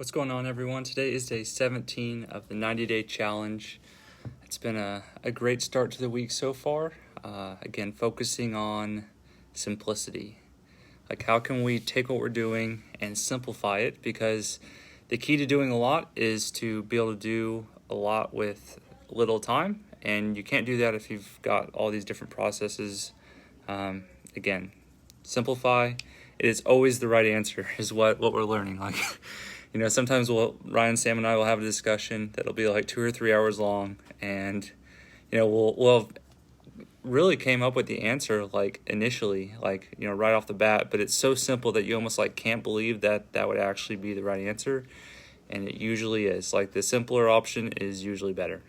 What's going on, everyone? Today is day 17 of the 90-day challenge. It's been a great start to the week so far. Again, focusing on simplicity. Like, how can we take what we're doing and simplify it? Because the key to doing a lot is to be able to do a lot with little time, and you can't do that if you've got all these different processes. Again, simplify. It is always the right answer, is what we're learning. Like, sometimes Ryan, Sam, and I will have a discussion that'll be like 2 or 3 hours long, and we'll have really came up with the answer like initially, right off the bat, but it's so simple that you almost can't believe that would actually be the right answer, and it usually is. Like, the simpler option is usually better.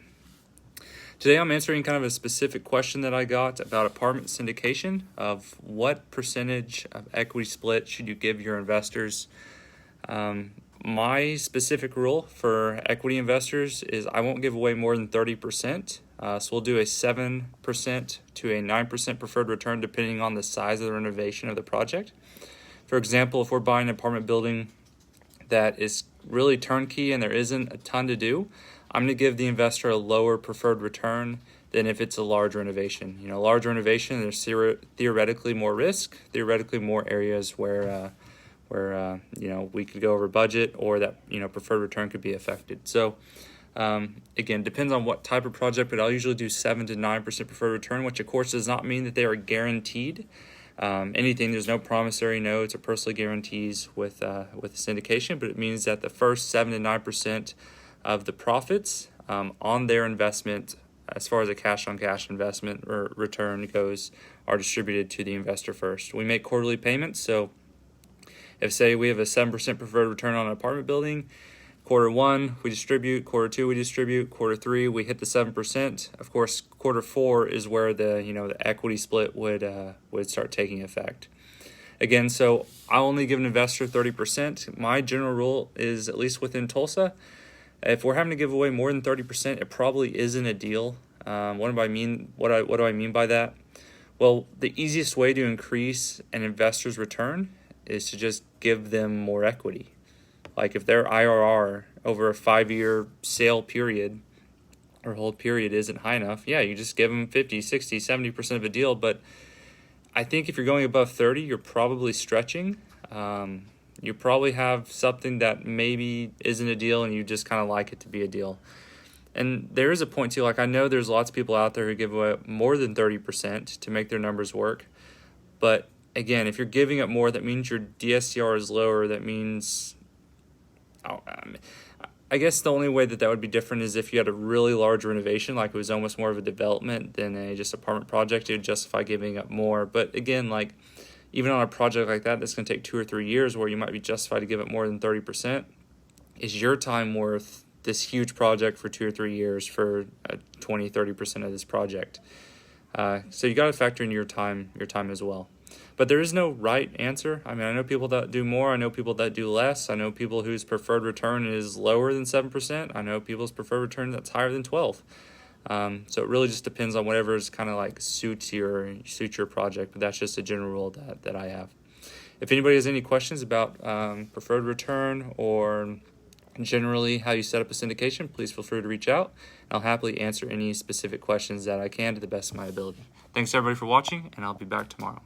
Today I'm answering kind of a specific question that I got about apartment syndication, of what percentage of equity split should you give your investors. My specific rule for equity investors is I won't give away more than 30%. So we'll do a 7% to a 9% preferred return depending on the size of the renovation of the project. For example, if we're buying an apartment building that is really turnkey and there isn't a ton to do, I'm going to give the investor a lower preferred return than if it's a large renovation. Large renovation, there's theoretically more risk, theoretically more areas where we could go over budget, or that preferred return could be affected. So again, depends on what type of project, but I'll usually do 7 to 9% preferred return, which of course does not mean that they are guaranteed anything. There's no promissory notes or personal guarantees with syndication, but it means that the first 7 to 9% of the profits on their investment, as far as a cash-on-cash investment or return goes, are distributed to the investor first. We make quarterly payments, so if, say, we have a 7% preferred return on an apartment building, quarter 1 we distribute, quarter 2 we distribute, quarter 3 we hit the 7%. Of course, quarter 4 is where the equity split would start taking effect. Again, so I only give an investor 30%. My general rule is, at least within Tulsa, if we're having to give away more than 30%, it probably isn't a deal. What do I mean by that? Well, the easiest way to increase an investor's return is to just give them more equity. Like, if their IRR over a 5-year sale period or hold period isn't high enough, you just give them 50, 60, 70% of a deal. But I think if you're going above 30, you're probably stretching. You probably have something that maybe isn't a deal and you just kind of like it to be a deal. And there is a point too, I know there's lots of people out there who give away more than 30% to make their numbers work. But again, if you're giving up more, that means your DSCR is lower. That means, I guess the only way that would be different is if you had a really large renovation, like it was almost more of a development than a just apartment project, it would justify giving up more. But again, even on a project like that, that's going to take 2 or 3 years, where you might be justified to give up more than 30%. Is your time worth this huge project for 2 or 3 years for 20, 30% of this project? So you got to factor in your time as well. But there is no right answer. I know people that do more. I know people that do less. I know people whose preferred return is lower than 7%. I know people's preferred return that's higher than 12%. So it really just depends on whatever is kind of suits your project. But that's just a general rule that I have. If anybody has any questions about preferred return or generally how you set up a syndication, please feel free to reach out. I'll happily answer any specific questions that I can to the best of my ability. Thanks everybody for watching, and I'll be back tomorrow.